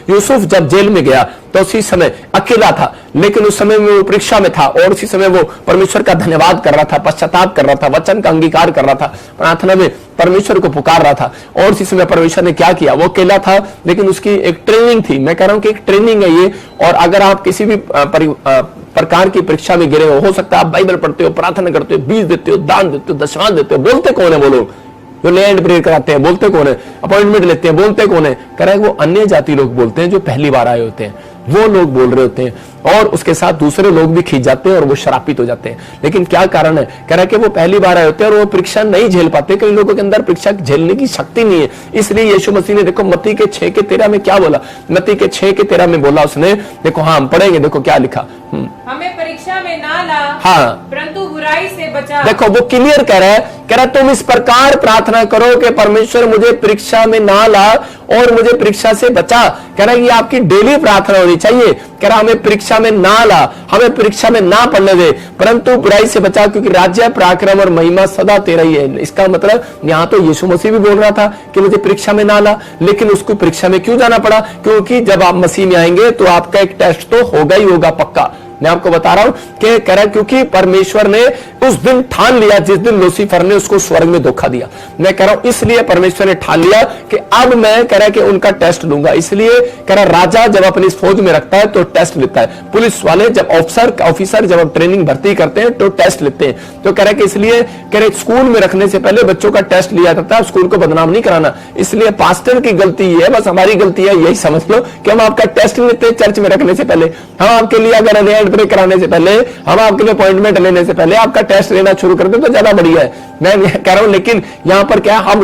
यूसुफ जब जेल में गया तो उसी समय अकेला था, लेकिन उस समय में वो परीक्षा में था और उसी समय वो परमेश्वर का धन्यवाद कर रहा था, पश्चाताप कर रहा था, वचन का अंगीकार कर रहा था, प्रार्थना में परमेश्वर को पुकार रहा था। और उसी समय परमेश्वर ने क्या किया, वो अकेला था लेकिन उसकी एक ट्रेनिंग थी। मैं कह रहा हूं कि एक ट्रेनिंग है ये। और अगर आप किसी भी प्रकार की परीक्षा में गिरे हो सकता है आप बाइबल पढ़ते हो, प्रार्थना करते हो, बीज देते हो, दान देते हो, दशमांश देते हो, बोलते कौन है बोलो, जो लैंड प्रेयर कराते हैं बोलते कौन है, अपॉइंटमेंट लेते हैं बोलते कौन है, कह रहा है वो अन्य जाति लोग बोलते हैं जो पहली बार आए होते हैं, वो लोग बोल रहे होते हैं और उसके साथ दूसरे लोग भी खींच जाते हैं और वो शरापित हो जाते हैं। लेकिन क्या कारण है, कह रहा है कि वो पहली बार आए होते हैं और वो परीक्षा नहीं झेल पाते। कई लोगों के अंदर परीक्षा झेलने की शक्ति नहीं है। इसलिए यीशु मसीह ने देखो मत्ती के 6:13 में क्या बोला, मत्ती के 6:13 में बोला उसने, देखो हाँ हम पढ़ेंगे, देखो क्या लिखा, हमें परीक्षा में ना ला, हाँ परंतु बुराई से बचा। देखो वो क्लियर कह रहा है तुम इस प्रकार प्रार्थना करो कि परमेश्वर मुझे परीक्षा में ना ला और मुझे परीक्षा से बचा। कह रहा है ये आपकी डेली प्रार्थना होनी चाहिए। कह रहा हमें परीक्षा में ना ला, हमें परीक्षा में ना पढ़ने दे, परंतु बुराई से बचा, क्योंकि राज्य, पराक्रम और महिमा सदा तेरा ही है। इसका मतलब यहाँ तो यीशु मसीह भी बोल रहा था कि मुझे परीक्षा में ना ला, लेकिन उसको परीक्षा में क्यों जाना पड़ा, क्योंकि जब आप मसीह में आएंगे तो आपका एक टेस्ट तो होगा ही होगा पक्का। मैं आपको बता रहा हूं कि कह रहा है क्योंकि परमेश्वर ने उस दिन ठान लिया जिस दिन लूसीफर ने उसको स्वर्ग में धोखा दिया। मैं कह रहा हूं इसलिए परमेश्वर ने ठान लिया कि अब मैं कह रहा कि उनका टेस्ट लूंगा। इसलिए कह रहा राजा जब अपनी फौज में रखता है तो टेस्ट लेता है, पुलिस वाले जब ऑफिसर जब ट्रेनिंग भर्ती करते हैं तो टेस्ट लेते हैं। तो कह रहा है कि इसलिए कह रहे स्कूल में रखने से पहले बच्चों का टेस्ट लिया जाता है, स्कूल को बदनाम नहीं कराना। इसलिए पास्टर की गलती है, बस हमारी गलती है, यही समझ लो कि हम आपका टेस्ट लेते हैं चर्च में रखने से पहले। हम आपके लिए अगर ब्रेक कराने से पहले, हम आपके लिए अपॉइंटमेंट लेने से पहले आपका टेस्ट लेना शुरू कर दे तो ज्यादा बढ़िया है। मैं कह रहा हूं लेकिन यहां पर क्या हम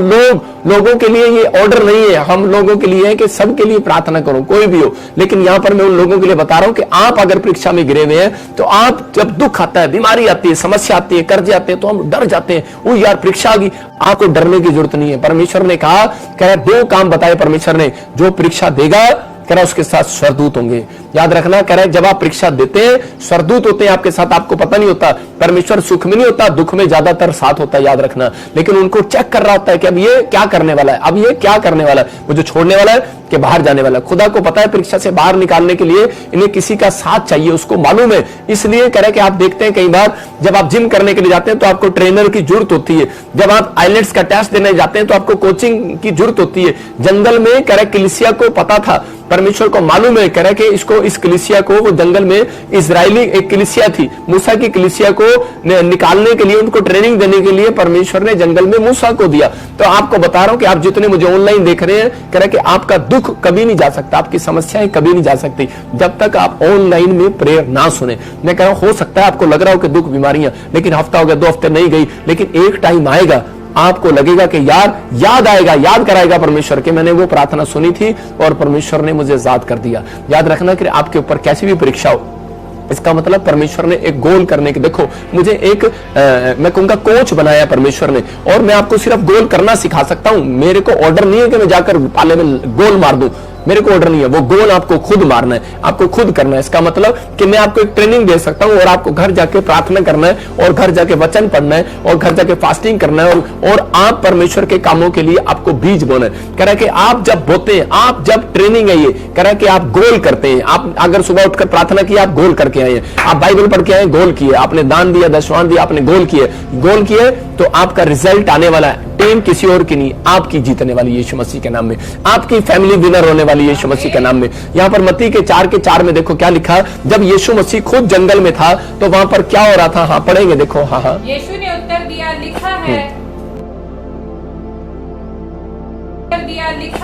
लोगों के लिए ये ऑर्डर नहीं है, हम लोगों के लिए है कि सबके लिए प्रार्थना करो कोई भी हो। लेकिन यहां पर मैं उन लोगों के लिए बता रहा हूं कि आप अगर परीक्षा में गिरे हुए हैं तो आप जब दुख आता है, बीमारी आती है, समस्या आती है, कर्जे आते हैं तो हम डर जाते हैं, वो यार परीक्षा आ गई। आपको डरने की जरूरत नहीं है। परमेश्वर ने कहा, कह रहा 2 काम बताए परमेश्वर ने, जो परीक्षा देगा कह रहा उसके साथ स्वरदूत होंगे। याद रखना, कह रहा है जब आप परीक्षा देते हैं स्वरदूत होते हैं आपके साथ, आपको पता नहीं होता। परमेश्वर सुख में नहीं होता, दुख में ज्यादातर साथ होता है, याद रखना। लेकिन उनको चेक कर रहा होता है कि अब ये क्या करने वाला है, अब ये क्या करने वाला है, वो जो छोड़ने वाला है कि बाहर जाने वाला है। खुदा को पता है परीक्षा से बाहर निकालने के लिए इन्हें किसी का साथ चाहिए, उसको मालूम है। इसलिए कह रहे कि आप देखते हैं कई बार जब आप जिम करने के लिए जाते हैं तो आपको ट्रेनर की जरूरत होती है। जब आप आइलेट्स का टेस्ट देने जाते हैं तो आपको कोचिंग की जरूरत होती है। जंगल में कह रहे कलीसिया को पता था, परमेश्वर को मालूम है, कह रहे कि इसको इस कलीसिया को, वो जंगल में इजरायली एक कलीसिया थी, मूसा की कलीसिया को निकालने के लिए, उनको ट्रेनिंग देने के लिए परमेश्वर ने जंगल में मूसा को दिया। तो आपको बता रहा हूं कि आप जितने मुझे ऑनलाइन देख रहे हैं, कह रहे कि आपका दुख कभी नहीं जा सकता, आपकी समस्याएं कभी नहीं जा सकती जब तक आप ऑनलाइन में प्रेयर ना सुने। मैं कह रहा हूं हो सकता है आपको लग रहा हो कि दुख बीमारियां, लेकिन हफ्ता हो गया 2 हफ्ते नहीं गई, लेकिन एक टाइम आएगा आपको लगेगा कि यार याद आएगा, याद कराएगा परमेश्वर के मैंने वो प्रार्थना सुनी थी और परमेश्वर ने मुझे याद कर दिया। याद रखना कि आपके ऊपर कैसी भी परीक्षा हो, इसका मतलब परमेश्वर ने एक गोल करने के, देखो मुझे एक मैं कहूंगा कोच बनाया परमेश्वर ने, और मैं आपको सिर्फ गोल करना सिखा सकता हूं। मेरे को ऑर्डर नहीं है कि मैं जाकर पाले में गोल मार दूं, मेरे को ऑर्डर नहीं है, वो गोल आपको खुद मारना है, आपको खुद करना है। इसका मतलब कि मैं आपको एक ट्रेनिंग दे सकता हूं और आपको घर जाके प्रार्थना करना है और घर जाके वचन पढ़ना है और घर जाके फास्टिंग करना है और आप परमेश्वर के कामों के लिए आपको बीज बोना है। कह रहा है कि आप जब बोते हैं, आप जब ट्रेनिंग है ये, कह रहा है कि आप गोल करते हैं। आप अगर सुबह उठकर प्रार्थना की, आप गोल करके आए, आप बाइबल पढ़ के आए, गोल किए, आपने दान दिया, दशवान दिया, आपने गोल किए तो आपका रिजल्ट आने वाला है। टीम किसी और की नहीं, आपकी जीतने वाली यीशु मसीह के नाम में, आपकी फैमिली विनर होने वाली यीशु मसीह के नाम में। यहां पर मत्ती के 4:4 में देखो क्या लिखा, जब यीशु मसीह खुद जंगल में था तो वहां पर क्या हो रहा था। हाँ पढ़ेंगे, देखो। हाँ यीशु ने उत्तर दिया, लिखा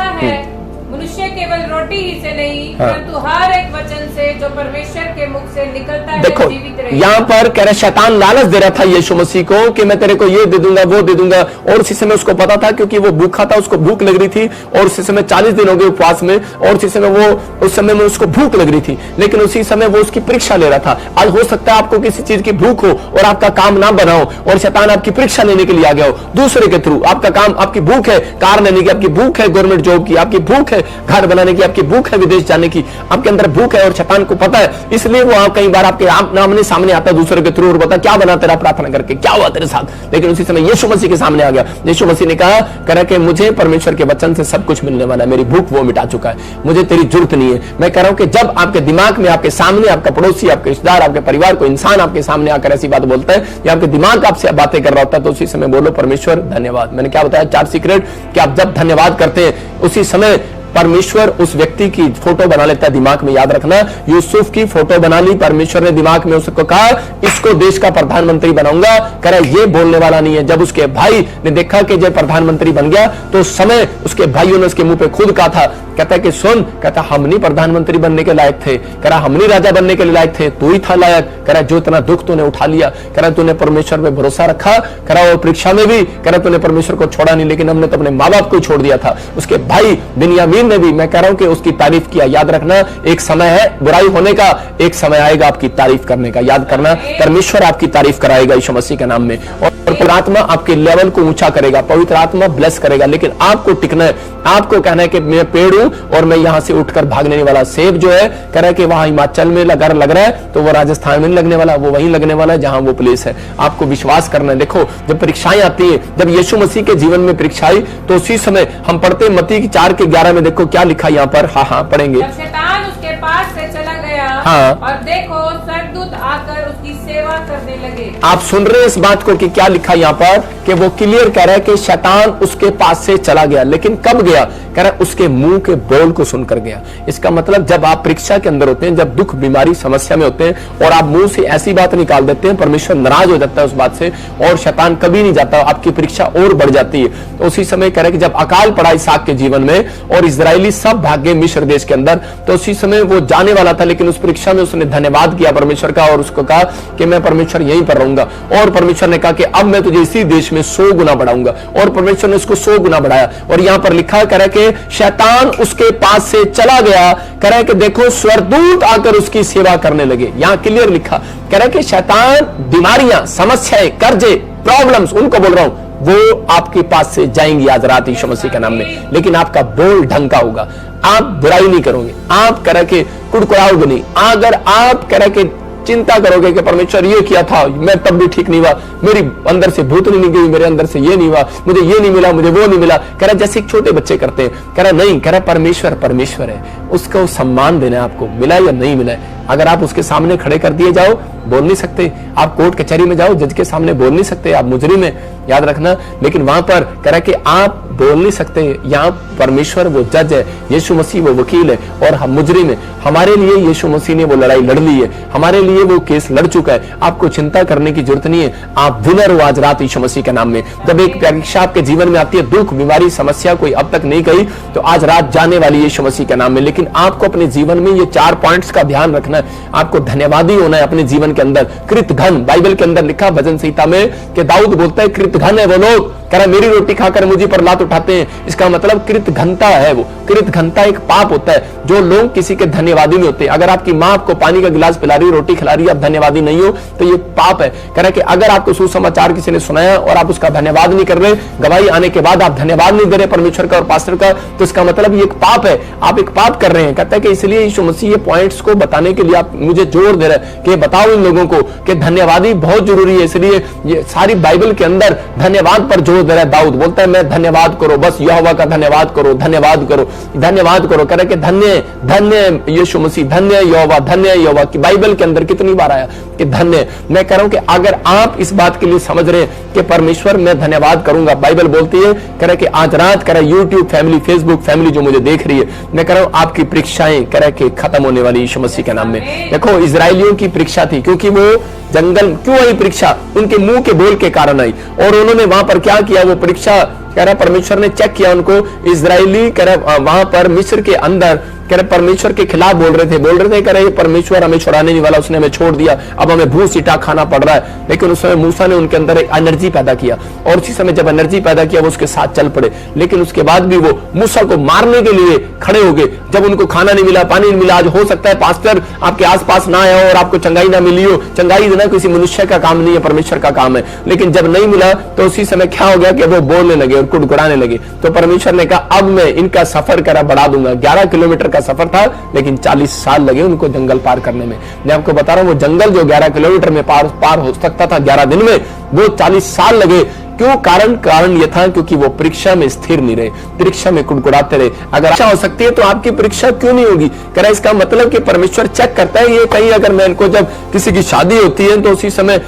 है, मनुष्य केवल रोटी ही से नहीं परंतु हर एक वचन से जो परमेश्वर के मुख से निकलता है देखो जीवित रहे। यहाँ पर कह रहा शैतान लालच दे रहा था यीशु मसीह को कि मैं तेरे को ये दे दूंगा, वो दे दूंगा। और उसी समय उसको पता था, क्योंकि वो भूखा था, उसको भूख लग रही थी, और उसी समय 40 दिन हो गए उपवास में, और उसी समय वो उस समय में उसको भूख लग रही थी, लेकिन उसी समय वो उसकी परीक्षा ले रहा था। आज हो सकता है आपको किसी चीज की भूख हो और आपका काम ना बनाओ और शैतान आपकी परीक्षा लेने के लिए आ गया हो दूसरे के थ्रू। आपका काम, आपकी भूख है कार लेने की, आपकी भूख है गवर्नमेंट जॉब की, आपकी भूख है है घर बनाने की, आपकी भूख है विदेश जाने की, आपके अंदर भूख है और शैतान को पता है, इसलिए वो आप कई बार आपके आमने सामने आता है दूसरे के थ्रू और बता क्या बना तेरा प्रार्थना करके, क्या हुआ तेरे साथ। लेकिन उसी समय यीशु मसीह के सामने आ गया। यीशु मसीह ने कहा कह कि मुझे परमेश्वर के वचन से सब कुछ मिलने वाला है, मेरी भूख वो मिटा चुका है, मुझे तेरी जरूरत नहीं है। मैं कह रहा हूं कि जब आपके दिमाग में, आपके सामने आपका पड़ोसी, आपके रिश्तेदार, आपके परिवार को इंसान आपके सामने आकर ऐसी बात बोलता है या आपके दिमाग आपसे बातें कर रहा होता है, तो उसी समय बोलो परमेश्वर धन्यवाद। मैंने क्या बताया 4 सीक्रेट कि आप जब धन्यवाद करते हैं उसी समय परमेश्वर उस व्यक्ति की फोटो बना लेता है दिमाग में। याद रखना, यूसुफ की फोटो बना ली परमेश्वर ने दिमाग में, उसको कहा इसको देश का प्रधानमंत्री बनाऊंगा। कह रहा ये बोलने वाला नहीं है। जब उसके भाई ने देखा कि जब प्रधानमंत्री बन गया तो उस समय उसके भाइयों ने उसके मुंह पे खुद कहा था, कहता है कि सुन, कहता हम नहीं प्रधानमंत्री बनने के लायक थे, कह रहा हम नहीं राजा बनने के लायक थे, तू ही था लायक। कह रहा जो इतना दुख तूने उठा लिया, कह रहा तूने परमेश्वर पे भरोसा रखा, कह रहा और परीक्षा में भी कह रहा तूने परमेश्वर को छोड़ा नहीं, लेकिन हमने तो अपने माँ बाप को छोड़ दिया था। उसके भाई बिन्यामीन ने भी, मैं कह रहा हूं कि उसकी तारीफ किया। याद रखना, एक समय है बुराई होने का, एक समय आएगा आपकी तारीफ करने का। याद करना, परमेश्वर आपकी तारीफ कराएगा यीशु मसीह के नाम में, और पवित्र आत्मा आपके लेवल को ऊंचा करेगा, पवित्र आत्मा ब्लेस करेगा। लेकिन आपको टिकना है, आपको कहना है कि मैं पेड़ हूं और मैं यहां से उठकर भागने नहीं वाला। सेब जो है कह रहा है कि वहां हिमाचल में लग रहा है तो वो राजस्थान में नहीं लगने वाला, वो वहीं लगने वाला है जहां वो प्लेस है। आपको विश्वास करना है। देखो जब परीक्षाएं आती है, जब यीशु मसीह के जीवन में परीक्षा आई तो उसी समय हम पढ़ते मत्ती 4:11 में, देखो क्या लिखा यहाँ पर। हाँ पढ़ेंगे। जब शैतान उसके पास से चला गया, हाँ, और देखो स्वर्गदूत आकर उसकी सेवा करने लगे। आप सुन रहे हैं इस बात को कि क्या लिखा यहाँ पर, कि वो क्लियर कह रहा है कि शैतान उसके पास से चला गया। लेकिन कब गया? कह रहा है उसके मुंह के बोल को सुनकर गया। इसका मतलब जब आप परीक्षा के अंदर होते हैं, जब दुख बीमारी समस्या में होते हैं और आप मुंह से ऐसी बात निकाल देते हैं, परमेश्वर नाराज हो जाता है उस बात से और शैतान कभी नहीं जाता, आपकी परीक्षा और बढ़ जाती है। तो उसी समय कह रहा है कि जब अकाल पड़ा इसहाक के जीवन में और इजरायली सब भाग गए मिस्र देश के अंदर, तो उसी समय वो जाने वाला था, लेकिन उस परीक्षा में उसने धन्यवाद किया परमेश्वर का और उसको कहा कि मैं परमेश्वर यहीं पर रहूंगा। और परमेश्वर ने कहा कि अब मैं तुझे इसी देश में 100 गुना बढ़ाऊंगा, और परमेश्वर ने उसको 100 गुना बढ़ाया। और यहां पर लिखा कह रहा है कि शैतान उसके पास से चला गया। कह रहा है कि देखो स्वर्गदूत आकर उसकी सेवा करने लगे। यहां क्लियर लिखा, कह रहा है कि शैतान, बीमारियां, समस्याएं, कर्जे, प्रॉब्लम्स, उनको बोल रहा हूं वो आपके पास से जाएंगी आज रात यीशु मसीह के नाम में। लेकिन आपका बोल ढंग का होगा, आप बुराई नहीं करोगे, आप कह रहे कि कुड़कुड़ाओगे नहीं। अगर आप कह रहे कि चिंता करोगे कि परमेश्वर ये किया था, मैं तब भी ठीक नहीं हुआ, मेरी अंदर से भूत नहीं गई, मेरे अंदर से ये नहीं हुआ, मुझे ये नहीं मिला, मुझे वो नहीं मिला, कह रहा जैसे एक छोटे बच्चे करते हैं। कह रहा नहीं, कह रहा परमेश्वर परमेश्वर है, उसको सम्मान देना है, आपको मिला या नहीं मिला है। अगर आप उसके सामने खड़े कर दिए जाओ, बोल नहीं सकते। आप कोर्ट कचहरी में जाओ, जज के सामने बोल नहीं सकते, आप मुजरिम हैं, याद रखना। लेकिन वहां पर कह रहा कि आप बोल नहीं सकते। यहाँ परमेश्वर वो जज है, यीशु मसीह वो वकील है और हम मुजरिम है। हमारे लिए यीशु मसीह ने वो लड़ाई लड़ ली है, हमारे लिए वो केस लड़ चुका है। आपको चिंता करने की जरूरत नहीं है, आप विनर हो आज रात यीशु मसीह के नाम में। जब एक परीक्षा आपके जीवन में आती है, दुख बीमारी समस्या कोई अब तक नहीं गई, तो आज रात जाने वाली यीशु मसीह के नाम में। लेकिन आपको अपने जीवन में ये 4 पॉइंट्स का ध्यान रखना है। आपको धन्यवादी होना है अपने जीवन के अंदर। कृतघ्न, बाइबल के अंदर लिखा भजन संहिता में कि दाऊद बोलता है कृतघ्न है वो लोग, कह रहा मेरी रोटी खाकर मुझे पर लात उठाते हैं। इसका मतलब कृतघ्नता है वो। कृतघ्नता एक पाप होता है जो लोग किसी के धन्यवादी नहीं होते। अगर आपकी माँ आपको पानी का गिलास पिला रही, रोटी खिला रही, आप धन्यवादी नहीं हो तो ये पाप है। कह रहा कि अगर आपको सुसमाचार किसी ने सुनाया और आप उसका धन्यवाद नहीं कर रहे, गवाही आने के बाद आप धन्यवाद नहीं दे रहे परमेश्वर का और पास्टर का, तो इसका मतलब ये एक पाप है, आप एक पाप कर रहे हैं। कहता है कि इसलिए यीशु मसीह ये पॉइंट्स को बताने के लिए आप मुझे जोर दे रहे हैं कि बताओ इन लोगों को कि धन्यवादी बहुत जरूरी है। इसलिए ये सारी बाइबल के अंदर धन्यवाद पर जोर दे रहा है। दाऊद बोलता है मैं धन्यवाद करो, बस यहोवा का धन्यवाद करो, धन्यवाद करो, धन्यवाद करो। कह रहे कि धन्य धन्य यीशु मसीह, धन्य यहोवा, धन्य यहोवा। की बाइबल के अंदर कितनी बार आया कि धन्य। मैं कह रहा हूं कि अगर आप इस बात के लिए समझ रहे हैं कि परमेश्वर मैं धन्यवाद करूंगा, बाइबल बोलती है कह रहे कि आज रात कह रहे यूट्यूब फैमिली, फेसबुक फैमिली जो मुझे देख रही है, मैं कह रहा हूं आपकी परीक्षाएं कह रहे कि खत्म होने वाली यीशु मसीह के नाम में। देखो इजरायलियों की परीक्षा थी, क्योंकि वो जंगल क्यों आई परीक्षा? उनके मुंह के बोल के कारण आई। और उन्होंने वहां पर क्या किया? वो परीक्षा कह रहा परमेश्वर ने चेक किया उनको। इजरायली कह रहा वहां पर मिस्र के अंदर कह रहे परमेश्वर के खिलाफ बोल रहे थे कह रहे परमेश्वर हमें छुड़ाने नहीं वाला, उसने हमें छोड़ दिया, अब हमें भूस सीटा खाना पड़ रहा है। लेकिन उस समय मूसा ने उनके अंदर एक एनर्जी पैदा किया और उसी समय जब एनर्जी पैदा किया वो उसके साथ चल पड़े। लेकिन उसके बाद भी वो मूसा को मारने के लिए खड़े हो गए। जब उनको खाना नहीं मिला, पानी नहीं मिला, आज हो सकता है पास्टर आपके आसपास ना आया हो और आपको चंगाई ना मिली हो। चंगाई देना किसी मनुष्य का काम नहीं है, परमेश्वर का काम है। लेकिन जब नहीं मिला तो उसी समय क्या हो गया कि वो बोलने लगे और कुड़कुड़ाने लगे। तो परमेश्वर ने कहा अब मैं इनका सफर करा बढ़ा दूंगा। 11 किलोमीटर का सफर था, लेकिन 40 साल लगे उनको जंगल पार करने में। मैं आपको बता रहा हूं, वो जंगल जो 11 किलोमीटर में पार हो सकता था 11 दिन में, वो 40 साल लगे। क्यों? कारण यह था क्योंकि वो परीक्षा में स्थिर नहीं रहे, परीक्षा में कुड़कुड़ाते रहे। अगर अच्छा हो सकती है तो आपकी परीक्षा क्यों नहीं होगी? कह रहा इसका मतलब कि परमेश्वर चेक करता है। ये कहीं अगर मैं इनको, जब किसी की शादी होती है तो उसी समय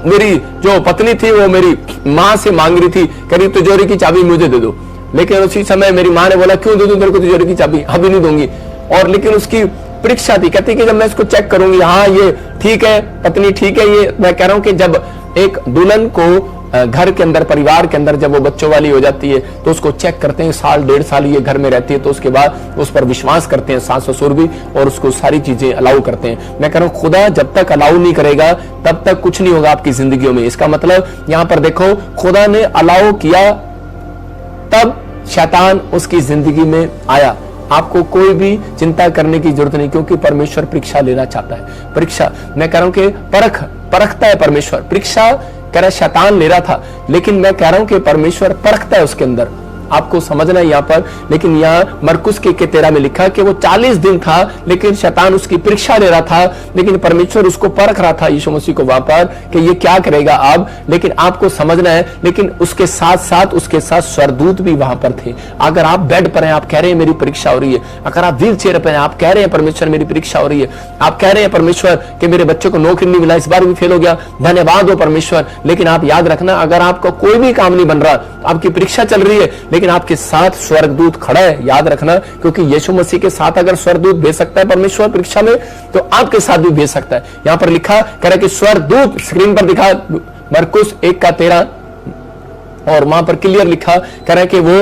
मेरी जो पत्नी थी वो मेरी माँ से मांग रही थी, करीब तिजोरी की चाबी मुझे दे दो, लेकिन उसी समय मेरी माँ ने बोला क्यों दे दूं तेरे को तिजोरी की चाबी, अभी नहीं दूंगी। और लेकिन उसकी परीक्षा थी, कहती कि जब मैं इसको चेक करूंगी, हाँ ये ठीक है, पत्नी ठीक है। ये मैं कह रहा हूं कि जब एक दुल्हन को घर के अंदर, परिवार के अंदर जब वो बच्चों वाली हो जाती है तो उसको चेक करते हैं, साल 1.5 साल ये घर में रहती है, तो उसके बाद उस पर विश्वास करते हैं सास ससुर भी, और उसको सारी चीजें अलाउ करते हैं। मैं कह रहा हूं खुदा जब तक अलाउ नहीं करेगा तब तक कुछ नहीं होगा आपकी जिंदगियों में। इसका मतलब यहां पर देखो, खुदा ने अलाउ किया तब शैतान उसकी जिंदगी में आया। आपको कोई भी चिंता करने की जरूरत नहीं, क्योंकि परमेश्वर परीक्षा लेना चाहता है। परीक्षा, मैं कह रहा हूं कि परखता है परमेश्वर। परीक्षा कह रहा शैतान ले रहा था, लेकिन मैं कह रहा हूं कि परमेश्वर परखता है उसके अंदर। आपको समझना है यहां पर। लेकिन यहां मरकुस के 13 में लिखा कि वो 40 दिन था, लेकिन शैतान उसकी परीक्षा ले रहा था, लेकिन परमेश्वर उसको परख रहा था यीशु मसीह को वहां पर कि ये क्या करेगा अब। लेकिन आपको समझना है, लेकिन उसके साथ साथ स्वर्गदूत भी वहां पर थे। अगर आप बेड पर हैं, आप कह रहे हैं मेरी परीक्षा हो रही है। अगर आप व्हील चेयर पर हैं, आप कह रहे हैं परमेश्वर मेरी परीक्षा हो रही है। आप कह रहे हैं परमेश्वर कि मेरे बच्चे को नौकरी नहीं मिला, इस बार भी फेल हो गया, धन्यवाद हो परमेश्वर। लेकिन आप याद रखना, अगर आपका कोई भी काम नहीं बन रहा, आपकी परीक्षा चल रही है, लेकिन आपके साथ स्वर्गदूत खड़ा है, याद रखना। क्योंकि यीशु मसीह के साथ अगर स्वर्गदूत भेज सकता है परमेश्वर परीक्षा में, तो आपके साथ भी भेज सकता है। यहां पर लिखा कह रहा कि स्वर्गदूत, स्क्रीन पर दिखा मरकुस 1:13, और वहां पर क्लियर लिखा कह रहा है कि वो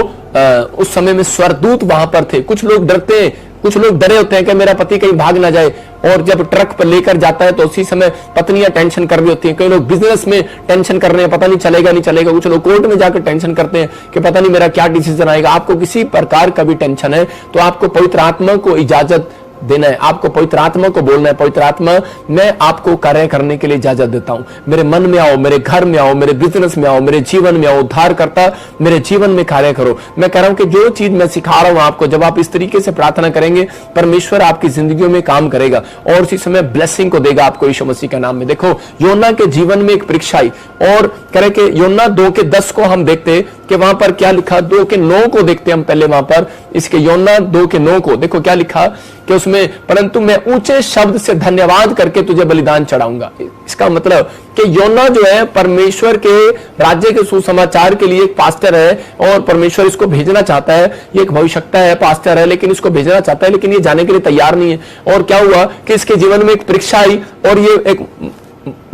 उस समय में स्वर्गदूत वहां पर थे। कुछ लोग डरते हैं, कुछ लोग डरे होते हैं कि मेरा पति कहीं भाग ना जाए, और जब ट्रक पर लेकर जाता है तो उसी समय पत्नियां टेंशन कर रही होती हैं। कई लोग बिजनेस में टेंशन कर रहे हैं, पता नहीं चलेगा नहीं चलेगा। कुछ लोग कोर्ट में जाकर टेंशन करते हैं कि पता नहीं मेरा क्या डिसीजन आएगा। आपको किसी प्रकार का भी टेंशन है तो आपको पवित्र आत्मा को इजाजत देना है, आपको पवित्र आत्मा को बोलना है, पवित्र आत्मा मैं आपको कार्य करने के लिए इजाजत देता हूं। मेरे मन में आओ, मेरे घर में आओ, मेरे बिजनेस में आओ, मेरे जीवन में आओ, उद्धार करता मेरे जीवन में कार्य करो। मैं कह रहा हूं कि जो चीज मैं सिखा रहा हूं आपको, जब आप इस तरीके से प्रार्थना करेंगे, परमेश्वर आपकी जिंदगियों में काम करेगा और उसी समय ब्लेसिंग को देगा आपको यीशु मसीह के नाम में। देखो योना के जीवन में एक परीक्षा आई, और कह रहे कि योना 2:10 को हम देखते कि वहां पर क्या लिखा, 2:9 को देखते हम पहले। वहां पर इसके योना 2:9 को देखो क्या लिखा कि उसमें परंतु मैं ऊंचे शब्द से धन्यवाद करके तुझे बलिदान चढ़ाऊंगा। इसका मतलब कि योना जो है परमेश्वर के राज्य के सुसमाचार के लिए एक पास्टर है, और परमेश्वर इसको भेजना चाहता है। ये एक भविष्यवक्ता है, पास्टर है, लेकिन इसको भेजना चाहता है, लेकिन ये जाने के लिए तैयार नहीं है। और क्या हुआ कि इसके जीवन में एक परीक्षा आई, और ये एक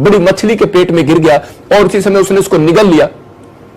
बड़ी मछली के पेट में गिर गया, और उसी समय उसने उसको निगल लिया।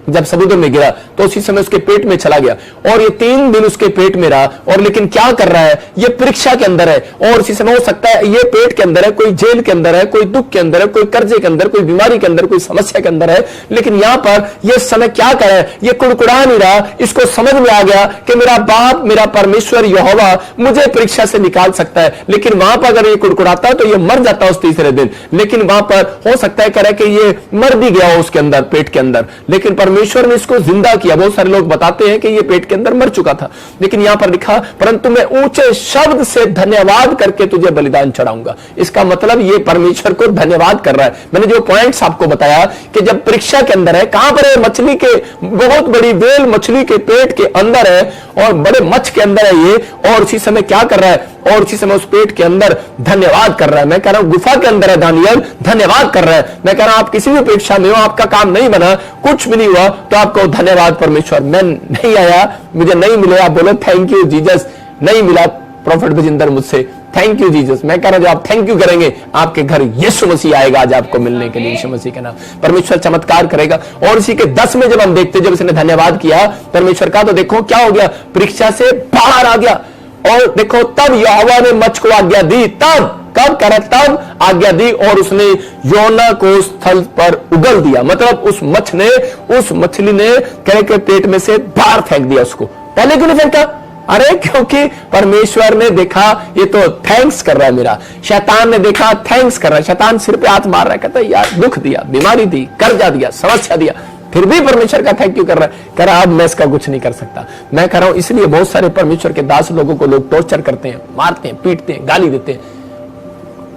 जब समुद्र में गिरा तो उसी समय उसके पेट में चला गया, और ये 3 दिन उसके पेट में रहा। और लेकिन क्या कर रहा है, ये परीक्षा के अंदर है, और उसी समय हो सकता है ये पेट के अंदर है, कोई जेल के अंदर है, कोई दुख के अंदर है, कोई कर्जे के अंदर, कोई बीमारी के अंदर, कोई समस्या के अंदर है। लेकिन यहां पर ये समय क्या कर रहा है, ये कुड़कुड़ा नहीं रहा। इसको समझ में आ गया कि मेरा बाप, मेरा परमेश्वर यहोवा मुझे परीक्षा से निकाल सकता है। लेकिन वहां पर अगर ये कुड़कुड़ाता तो ये मर जाता उस तीसरे दिन। लेकिन वहां पर हो सकता है कह रहा है कि ये मर भी गया हो उसके अंदर, पेट के अंदर, लेकिन परमेश्वर ने इसको जिंदा किया। बहुत सारे लोग बताते हैं कि ये पेट के अंदर मर चुका था, लेकिन यहां पर लिखा परंतु मैं ऊंचे शब्द से धन्यवाद करके तुझे बलिदान चढ़ाऊंगा। इसका मतलब ये परमेश्वर को धन्यवाद कर रहा है। मैंने जो पॉइंट्स आपको बताया कि जब परीक्षा के अंदर है, कहां पर है, मछली के, बहुत बड़ी वेल मछली के पेट के अंदर है, और बड़े मच्छ के अंदर है ये, और उसी समय क्या कर रहा है, और उसी समय उस पेट के अंदर धन्यवाद कर रहा है। मैं कह रहा हूं गुफा के अंदर है दानियल, धन्यवाद कर रहा है। मैं कह रहा हूं आप किसी भी परीक्षा में हो, आपका काम नहीं बना, कुछ भी नहीं हुआ, तो आपको धन्यवाद परमेश्वर, मैं नहीं आया, मुझे नहीं मिले, आप बोलो थैंक यू जीसस। नहीं मिला प्रॉफिट बजिंदर मुझसे, थैंक यू जीसस। मैं कह रहा हूं आप थैंक यू करेंगे, आपके घर यीशु मसीह आएगा आज आपको मिलने के लिए। यीशु मसीह के नाम परमेश्वर चमत्कार करेगा। और इसी के 10 में जब हम देखते, जब इसने धन्यवाद किया परमेश्वर का, तो देखो क्या हो गया, परीक्षा से बाहर आ गया। और देखो तब यहोवा ने मच्छ को आज्ञा दी, तब कब करा, तब आज्ञा दी, और उसने योना को स्थल पर उगल दिया। मतलब उस मछली ने कह के पेट में से बाहर फेंक दिया उसको। पहले क्यों नहीं फेंका? अरे क्योंकि परमेश्वर ने देखा ये तो थैंक्स कर रहा है मेरा। शैतान ने देखा थैंक्स कर रहा है, शैतान सिर पे हाथ मार रहा है, कहता है यार दुख दिया, बीमारी दी, कर्जा दिया, समस्या दिया, फिर भी परमेश्वर का थैंक यू कर रहा है। कह रहा अब मैं इसका कुछ नहीं कर सकता। मैं कह रहा हूं इसलिए बहुत सारे परमेश्वर के दास लोगों को लोग टॉर्चर करते हैं, मारते हैं, पीटते हैं, गाली देते हैं,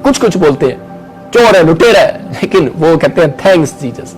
कुछ कुछ बोलते हैं, चोर है, लुटेरा है, लेकिन वो कहते हैं थैंक्स जीसस,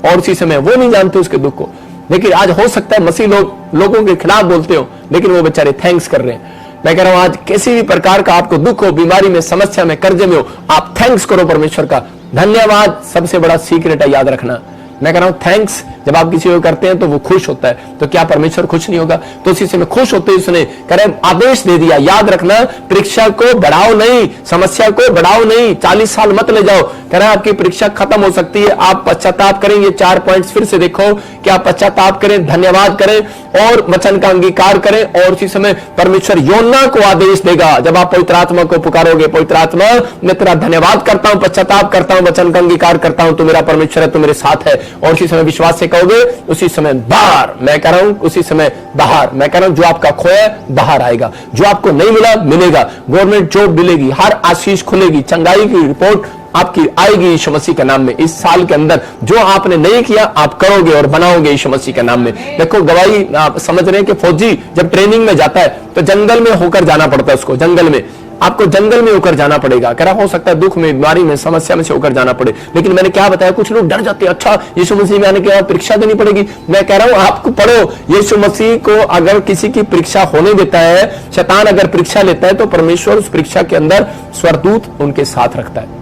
और उसी समय वो नहीं जानते उसके दुख को। लेकिन आज हो सकता है मसीह लोगों के खिलाफ बोलते हो, लेकिन वो बेचारे थैंक्स कर रहे हैं। मैं कह रहा हूं आज किसी भी प्रकार का आपको दुख हो, बीमारी में, समस्या में, कर्जे में हो, आप थैंक्स करो परमेश्वर का। धन्यवाद सबसे बड़ा सीक्रेट है, याद रखना। मैं कह रहा हूं थैंक्स जब आप किसी को करते हैं तो वो खुश होता है, तो क्या परमेश्वर खुश नहीं होगा? तो उसी से मैं खुश होते उसने कह रहे आदेश दे दिया, याद रखना परीक्षा को बढ़ाओ नहीं, समस्या को बढ़ाओ नहीं, 40 साल मत ले जाओ। कह रहा है आपकी परीक्षा खत्म हो सकती है, आप पश्चाताप करेंगे। 4 पॉइंट्स फिर से देखो कि आप पश्चाताप करें, धन्यवाद करें और वचन का अंगीकार करें। और उसी समय परमेश्वर योना को आदेश देगा, जब आप पवित्र आत्मा को पुकारोगे, पवित्र आत्मा मैं तेरा धन्यवाद करता हूं, पश्चाताप करता हूं, वचन का अंगीकार करता हूं, तू मेरा परमेश्वर है, तू मेरे साथ है। और उसी समय विश्वास से कहोगे, उसी समय बाहर, मैं कह रहा हूं उसी समय बाहर, मैं कह रहा हूं जो आपका खोया बाहर आएगा, जो आपको नहीं मिला मिलेगा, गवर्नमेंट जॉब मिलेगी, हर आशीष खुलेगी, चंगाई की रिपोर्ट आपकी आएगी यीशु मसीह के नाम में। इस साल के अंदर जो आपने नहीं किया आप करोगे और बनाओगे यीशु मसीह के नाम में। देखो गवाही आप समझ रहे हैं कि फौजी जब ट्रेनिंग में जाता है तो जंगल में होकर जाना पड़ता है उसको, जंगल में आपको जंगल में होकर जाना पड़ेगा। कह रहा हो सकता है दुख में, बीमारी में, समस्या में से होकर जाना पड़े, लेकिन मैंने क्या बताया, कुछ लोग डर जाते हैं, अच्छा यीशु मसीह में आने के बाद परीक्षा देनी पड़ेगी। मैं कह रहा हूं आपको पढ़ो, यीशु मसीह को अगर किसी की परीक्षा होने देता है, शैतान अगर परीक्षा लेता है, तो परमेश्वर उस परीक्षा के अंदर स्वर्गदूत उनके साथ रखता है।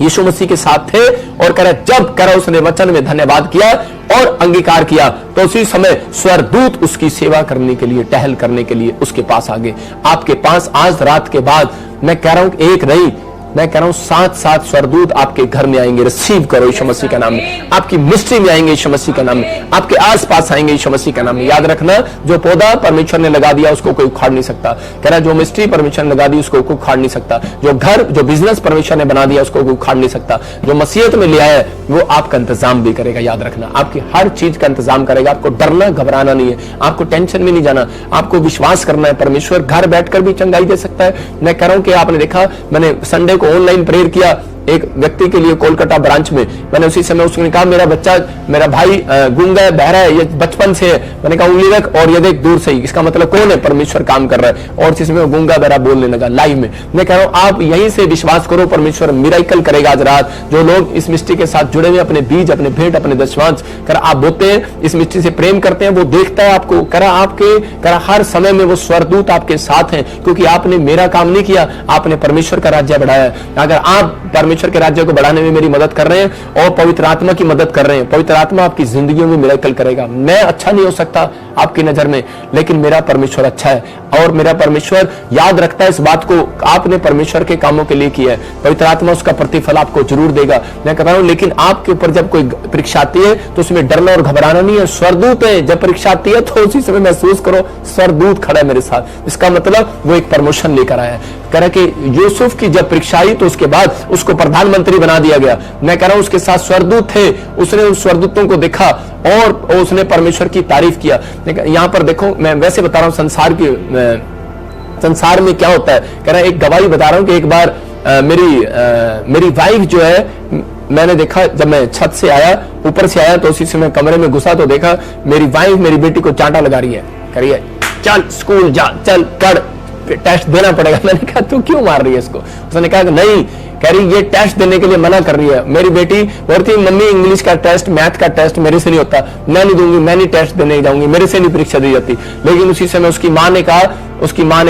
यीशु मसीह के साथ थे और कह रहा जब करा उसने वचन में धन्यवाद किया और अंगीकार किया, तो उसी समय स्वर्गदूत उसकी सेवा करने के लिए, टहल करने के लिए उसके पास आ गए। आपके पास आज रात के बाद मैं कह रहा हूं एक नहीं, मैं कह रहा हूं 7 स्वर्गदूत आपके घर में आएंगे। रिसीव करो यीशु मसीह का नाम में, आपकी मिस्ट्री में आएंगे यीशु मसीह का नाम में, आपके आसपास आएंगे यीशु मसीह का नाम में। याद रखना जो पौधा परमेश्वर ने लगा दिया उसको कोई उखाड़ नहीं सकता। कह रहा जो मिस्ट्री परमेश्वर ने लगा दी उसको कोई उखाड़ नहीं सकता। जो घर, जो बिजनेस परमेश्वर ने बना दिया उसको कोई उखाड़ नहीं सकता। जो मसीहत में लिया है वो आपका इंतजाम भी करेगा। याद रखना आपकी हर चीज का इंतजाम करेगा। आपको डरना घबराना नहीं है, आपको टेंशन में नहीं जाना, आपको विश्वास करना है। परमेश्वर घर बैठकर भी चंगाई दे सकता है। मैं कह रहा हूं कि आपने देखा, मैंने संडे को ऑनलाइन प्रेयर किया एक व्यक्ति के लिए कोलकाता ब्रांच में। मैंने उसी समय उसने कहा मेरा बच्चा, मेरा भाई गूंगा है, बहरा है, ये बचपन से है। मैंने कहा उंगली रख और ये देख दूर से ही, इसका मतलब कौन है? परमेश्वर काम कर रहा है। और इसी समय गूंगा बहरा बोलने लगा लाइव में। मैं कह रहा हूं आप यहीं से विश्वास करो, परमेश्वर मिराइकल करेगा आज रात। जो लोग इस मिस्ट्री के साथ जुड़े हुए, अपने बीज, अपने भेंट, अपने दशवांश कर आप बोते हैं, इस मिस्ट्री से प्रेम करते हैं, वो देखता है आपको। करा आपके करा हर समय में वो स्वर्गदूत आपके साथ हैं, क्योंकि आपने मेरा काम नहीं किया, आपने परमेश्वर का राज्य बढ़ाया। अगर आप परमेश्वर के राज्य को बढ़ाने में मेरी मदद कर रहे हैं और पवित्र आत्मा की मदद कर रहे हैं, पवित्र आत्मा आपकी जिंदगियों में मिराकल करेगा। मैं अच्छा नहीं हो सकता आपकी नजर में, लेकिन मेरा परमेश्वर अच्छा है और मेरा परमेश्वर याद रखता है इस बात को। आपने परमेश्वर के कामों के लिए किया है, पवित्र आत्मा उसका प्रतिफल आपको जरूर देगा। मैं कह रहा हूं लेकिन आपके ऊपर जब कोई परीक्षा आती है तो उसमें डरना और घबराना नहीं है। स्वर्गदूत है, जब परीक्षा आती है तो उसी समय महसूस करो स्वर्गदूत खड़ा है मेरे साथ। इसका मतलब वो एक प्रमोशन लेकर आया है। कह रहा कि यूसुफ की जब परीक्षा आई तो उसके बाद उसको प्रधानमंत्री बना दिया गया। मैं कह रहा हूं उसके साथ स्वर्गदूत थे, उसने उन स्वर्गदूतों को देखा और उसने परमेश्वर की तारीफ किया। यहां पर देखो, मैं वैसे बता रहा हूं संसार में क्या होता है। कह रहा एक गवाही बता रहा हूं कि एक बार मेरी वाइफ जो है, मैंने देखा जब मैं छत से आया, ऊपर से आया तो उसी समय कमरे में घुसा तो देखा मेरी वाइफ मेरी बेटी को चांटा लगा रही है, कह रही है चल स्कूल जा, चल कर, टेस्ट देना पड़ेगा। मैंने कहा तू क्यों मार रही है इसको? उसने कहा नहीं, कह रही ये टेस्ट देने के लिए मना कर रही है। मेरी बेटी बोलती मम्मी इंग्लिश का टेस्ट, मैथ का टेस्ट मेरे से नहीं होता, मैं नहीं दूंगी, मैं नहीं टेस्ट देने जाऊंगी, मेरे से नहीं परीक्षा दी जाती। लेकिन उसी समय उसकी माँ ने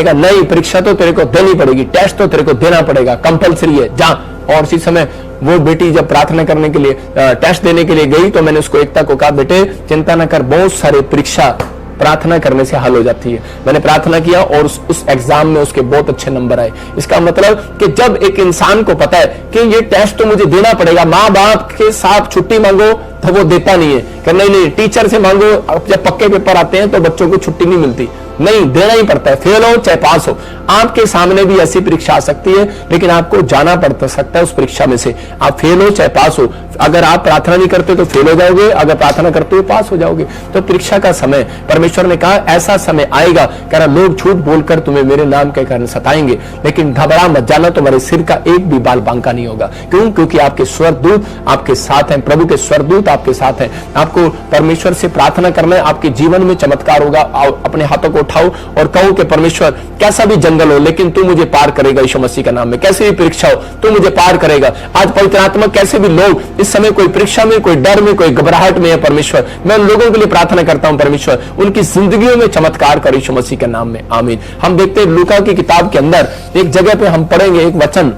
कहा नहीं, परीक्षा तो तेरे को देनी पड़ेगी, टेस्ट तो तेरे को देना पड़ेगा, कंपलसरी है, जा। और उसी समय वो बेटी जब प्रार्थना करने के लिए, टेस्ट देने के लिए गई तो मैंने उसको एकता को कहा बेटे चिंता न कर, बहुत सारे परीक्षा प्रार्थना करने से हल हो जाती है। मैंने प्रार्थना किया और उस एग्जाम में उसके बहुत अच्छे नंबर आए। इसका मतलब कि जब एक इंसान को पता है कि ये टेस्ट तो मुझे देना पड़ेगा, माँ बाप के साथ छुट्टी मांगो तो वो देता नहीं है, कि नहीं टीचर से मांगो। जब पक्के पेपर आते हैं तो बच्चों को छुट्टी नहीं मिलती, नहीं, देना ही पड़ता है, फेल हो चाहे पास हो। आपके सामने भी ऐसी परीक्षा आ सकती है, लेकिन आपको जाना पड़ सकता है उस परीक्षा में से। आप फेल हो चाहे पास हो, अगर आप प्रार्थना नहीं करते तो फेल हो जाओगे, अगर प्रार्थना करते हो पास हो जाओगे। तो परीक्षा का समय, परमेश्वर ने कहा ऐसा समय आएगा, कह रहा लोग झूठ बोलकर तुम्हें मेरे नाम के कारण सताएंगे, लेकिन घबरा मत जाना, तुम्हारे सिर का एक भी बाल बांका नहीं होगा। क्यों? क्योंकि आपके स्वर्गदूत आपके साथ हैं, प्रभु के स्वर्गदूत आपके साथ हैं। आपको परमेश्वर से प्रार्थना करना है, आपके जीवन में चमत्कार होगा। अपने हाथों को उठाओ और कहो कि परमेश्वर कैसा भी जंगल हो, लेकिन तू मुझे पार करेगा यीशु मसीह के नाम में। कैसे भी परीक्षा हो, तू मुझे पार करेगा। आज पवित्र आत्मा, कैसे भी लोग इस समय कोई परीक्षा में, कोई डर में, कोई घबराहट में है, परमेश्वर मैं उन लोगों के लिए प्रार्थना करता हूं, परमेश्वर उनकी जिंदगियों में चमत्कार कर यीशु मसीह के नाम में, आमीन। हम देखते हैं लूका की किताब के अंदर एक जगह पे हम पढ़ेंगे एक वचन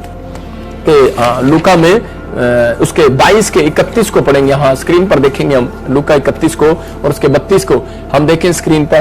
के, लूका में उसके 22 के 31 को पढ़ेंगे। हाँ, स्क्रीन पर देखेंगे हम लूका 31 को और उसके 32 को हम देखें स्क्रीन पर।